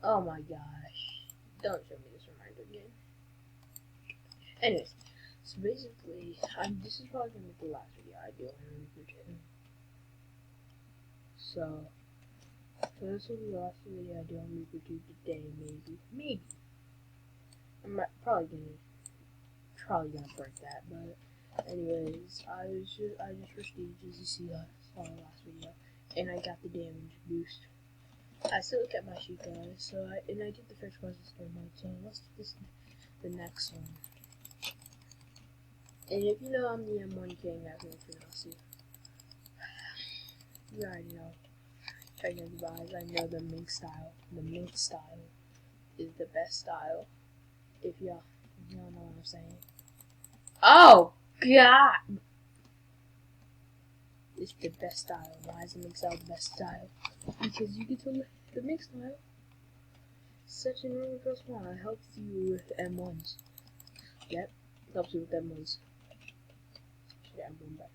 Oh my gosh. Don't show me this reminder again. Anyways, so basically, this is probably gonna be the last video I do on Reaper 2. So, this will be the last video I do on Reaper 2 today, maybe. Maybe. I'm probably gonna break that, but anyways, I just prestige, as you see saw the last video, and I got the damage boost. I still kept my sheet guys, so I did the first quest in story mode, so let's do this the next one. And if you know I'm the M1 king, that's me for now, see. You already know. Check your guys, I know the mink style. The mink style is the best style. If y'all know what I'm saying. Oh god! It's the best style. Why is the mink style the best style? Because you get to the mink style. Such an early first one. It helps you with M1s. Yep, helps you with M1s. Yeah, I'm going back.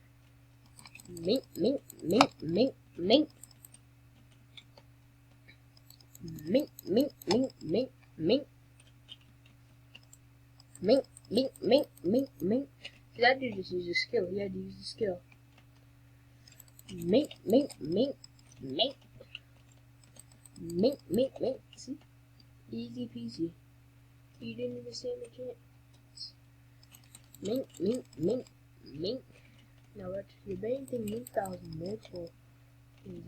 Mink, mink, mink, mink, mink. Mink, mink, mink, mink, mink. Mink, mink, mink, mink, mink. That dude just used a skill. He had to use the skill. Mink, mink, mink, mink. Mink, mink, mink. See? Easy peasy. You didn't even stand a chance. Mink, mink, mink, mink. Now what the main thing Mink style is made for is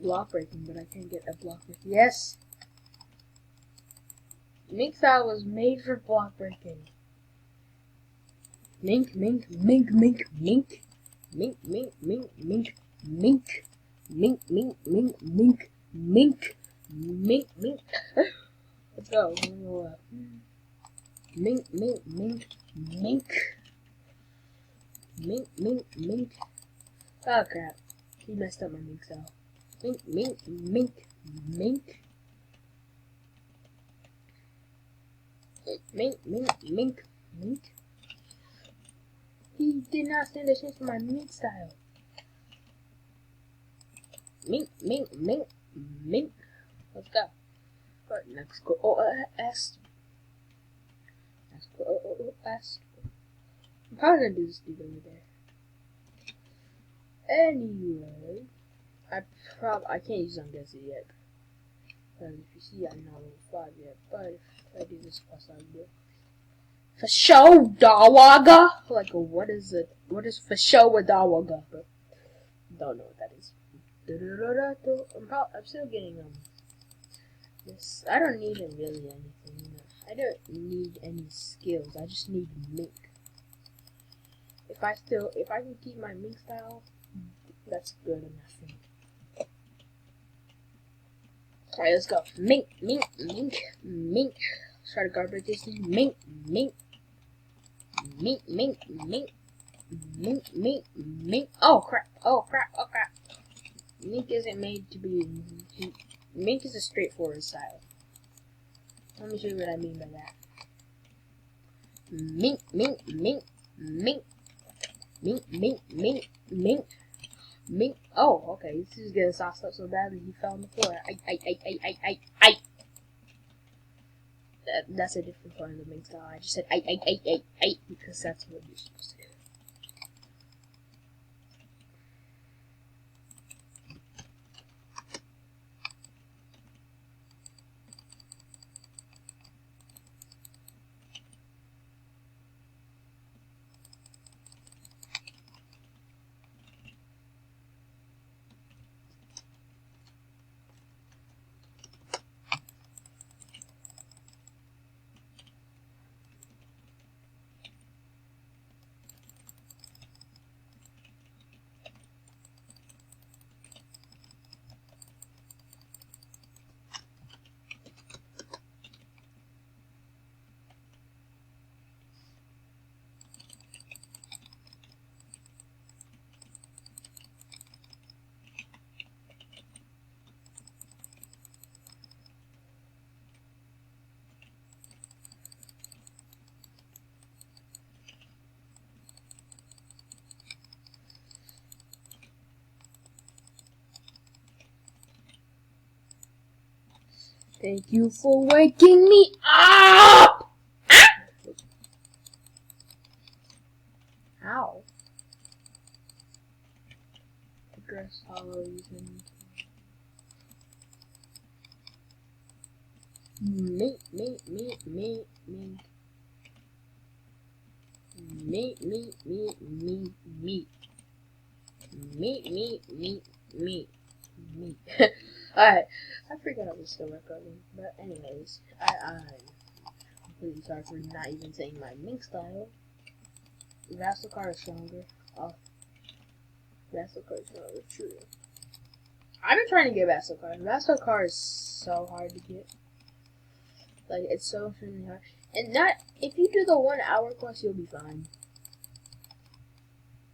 block breaking, but I can't get a block break. Yes! Mink style was made for block breaking. Mink, mink, mink, mink, mink. Mink, mink, mink, mink, mink. Mink, mink, mink, mink, mink. Mink, mink. Let's go. Mink, mink, mink, mink. Mink, mink, mink. Oh crap. He messed up my mink style. Mink, mink, mink, mink. Mink, mink, mink, mink. He did not stand a chance for my mink style. Mink, mink, mink, mink. Let's go. Alright, next go. Next go. I'm probably gonna do this dude over there. Anyway, I can't use Unguessed yet. Because if you see, I'm not level 5 yet. But if I do this quest, I'll do. For show, Dawaga? Like, what is it? What is for show with Dawaga? Don't know what that is. I'm still getting this. I don't need really anything. I don't need any skills. I just need mink. If I can keep my mink style, that's good enough for me. Alright, let's go. Mink, mink, mink, mink. Let's try to guard break this thing. Mink, mink. Mink, mink, mink. Mink, mink, mink. Oh crap, oh crap, oh crap. Mink isn't made to be... Mink is a straightforward style. Let me show you what I mean by that. Mink, mink, mink, mink. Mink, mink, mink, mink. Mink. Oh, okay. This is getting sauced up so badly he fell on the floor. I. That's a different part of the mink style. I just said I because that's what you're supposed to do. Thank you for waking me up! Ow. Grass hollows and meat. Alright, I forgot I was still recording, but anyways, I'm completely sorry for not even saying my mink style. Vassal is stronger. Oh, Vassal is stronger, true. I've been trying to get Vassal is so hard to get. Like, it's so extremely hard. And if you do the 1 hour quest, you'll be fine.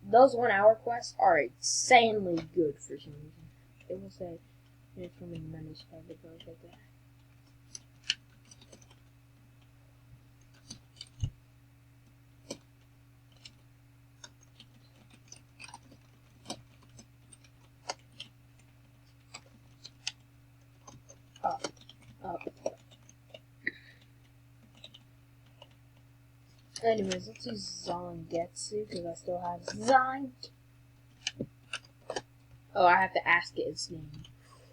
Those 1 hour quests are insanely good for some reason. It will say, it's from the menace card that goes like that. Up. Anyways, let's use Zangetsu, because I still have Zank. Oh, I have to ask it its name.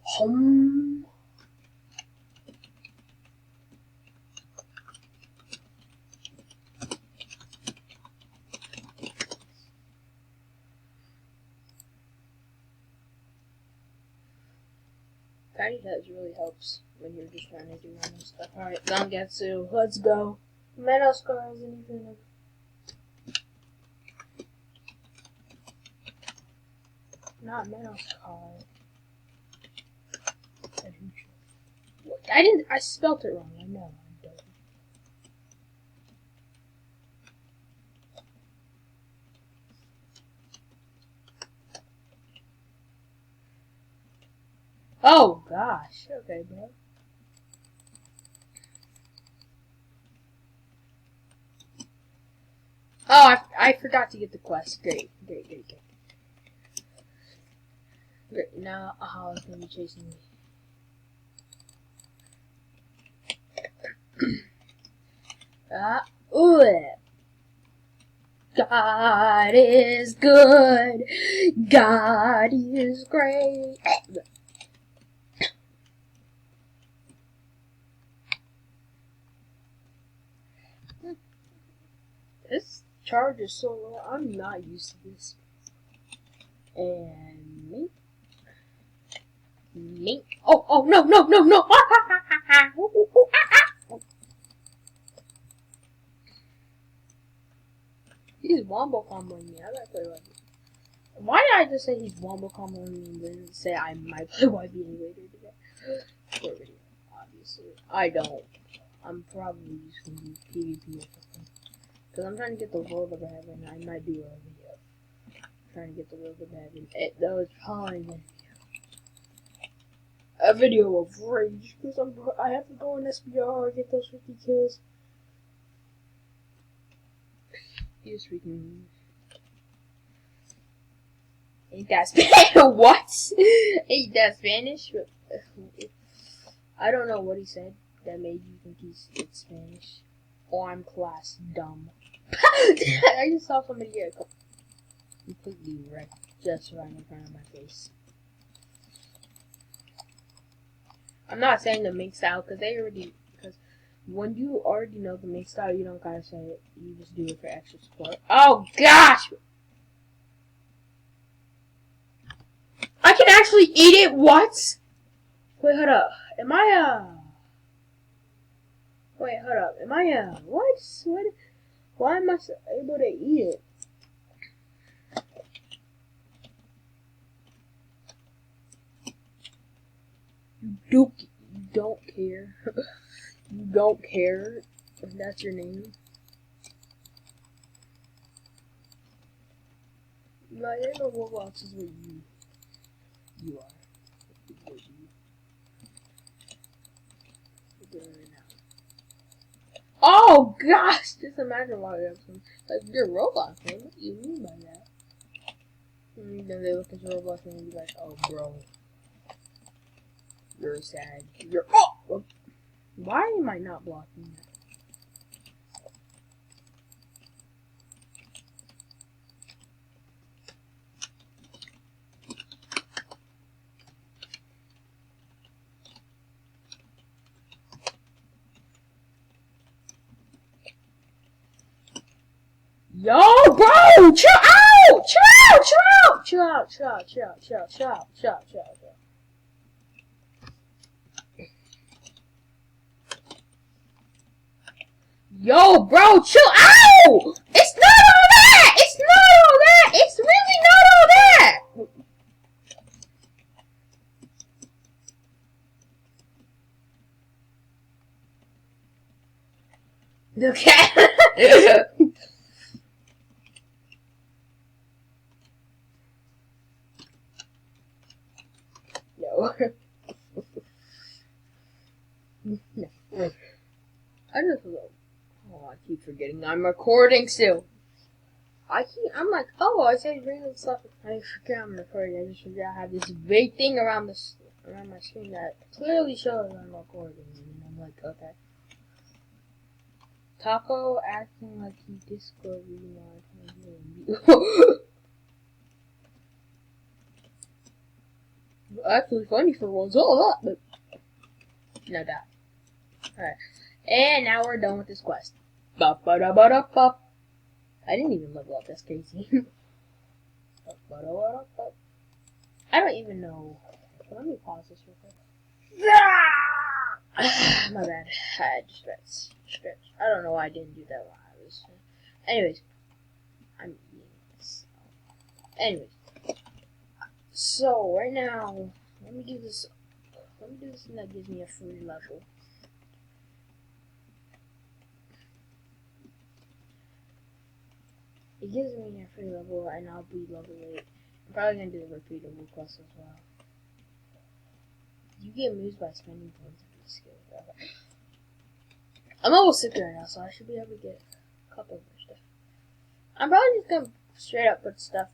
Home. Tiny Touch really helps when you're just trying to do random stuff. Alright, Zangetsu, let's go. Menoscar isn't even not Menoscar. I spelt it wrong, I know, I'm dumb. Oh gosh, okay, bro. Oh, I forgot to get the quest. Great. Now Ahala's gonna be chasing me. God is good. God is great. This charge is so low. I'm not used to this. And mink. Oh, no. He's wombo comboing me. I gotta play like this. Why did I just say he's wombo comboing me and then say I might play YBA later today? For video, obviously. I don't. I'm probably just gonna do PvP or something. Because I'm trying to get the World of Heaven. I might do a video. Trying to get the World of Heaven. That was probably gonna be a video of rage. Because I have to go in SBR and get those 50 kills. Yes, we can. Ain't that Spanish? What? Ain't that Spanish? I don't know what he said that made you think it's Spanish. Oh, I'm class dumb. I just saw somebody get completely wrecked just right in front of my face. I'm not saying the mink style because when you already know the mink style, you don't gotta say it. You just do it for extra support. Oh gosh! I can actually eat it? What? Wait, hold up. Am I Wait, hold up. Am I what? Why am I able to eat it? You don't care. You don't care if that's your name. No, I don't know what else is what you are. What you doing right now. Oh gosh! Just imagine why we have some like you're Roblox, man. What do you mean by that? And then they look at your Roblox and be like, oh bro. You're sad. You're Why am I not blocking that? Yo, bro! Chill out! Chill out! Chill out! Chill out! Chill out! Chill out! Chill out! Chill out! Chill out! Chill out! Yo, bro, chill out! It's not all that! It's not all that! It's really not all that! Okay. Yo. No. I just I keep forgetting I'm recording still. I'm like, oh, I said random stuff. I forget I'm recording. I just forget I have this big thing around my screen that clearly shows I'm recording. And I'm like, okay. Taco acting like he Discord remarked. Actually funny for once. Oh, but no doubt. Alright. And now we're done with this quest. Ba-ba-da-ba-da-ba. I didn't even level up, that's crazy. I don't even know. Let me pause this real quick. My bad. I had to stretch. I don't know why I didn't do that while I was. Anyways. I'm eating this. Anyways. So, right now, let me do this thing that gives me a free level. It gives me a free level, and I'll be level 8. I'm probably gonna do the repeatable quest as well. You get moves by spending points on these skills. Okay. I'm level 6 right now, so I should be able to get a couple of more stuff. I'm probably just gonna straight up put stuff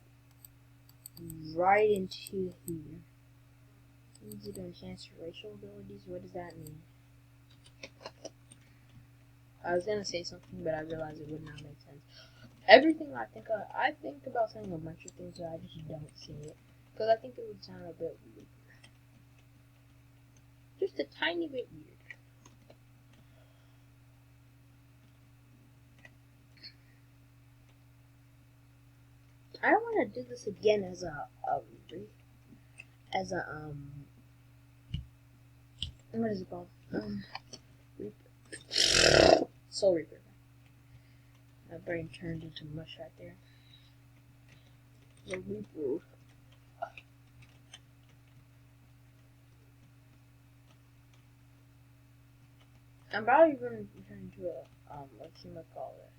right into here. Easy to enhance your racial abilities. What does that mean? I was gonna say something, but I realized it would not make sense. Everything I think about saying a bunch of things, but I just don't say it. Because I think it would sound a bit weird. Just a tiny bit weird. I don't want to do this again as what is it called? Reaper. Soul Reaper. My brain turned into mush right there. The Reaper. I'm probably going to turn into a, what's it call it?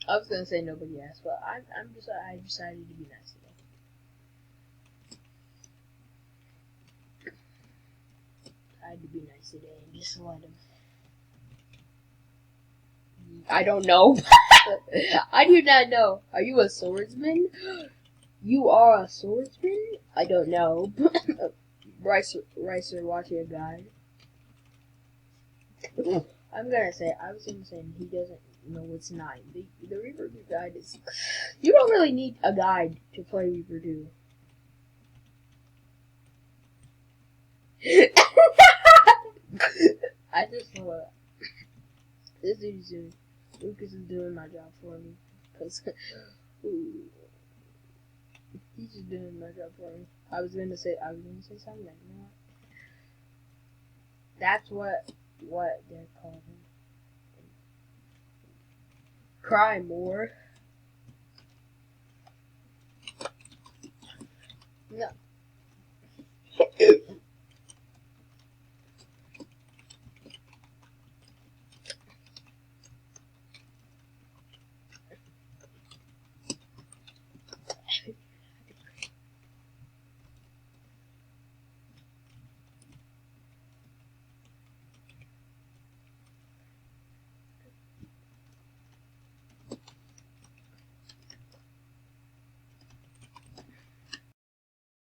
I was gonna say nobody asked, but I decided to be nice today. I had to be nice today and just let him. I don't know. I do not know. Are you a swordsman? You are a swordsman? I don't know. Ricer watching a guide. I was gonna say he doesn't know what's 9. The Reaper 2 guide is. You don't really need a guide to play Reaper 2. I just saw that. This dude's doing. Lucas is doing my job for me. Cause. He's just doing my job for me. I was gonna say something. You know what? That's what they're calling him. Cry more. No,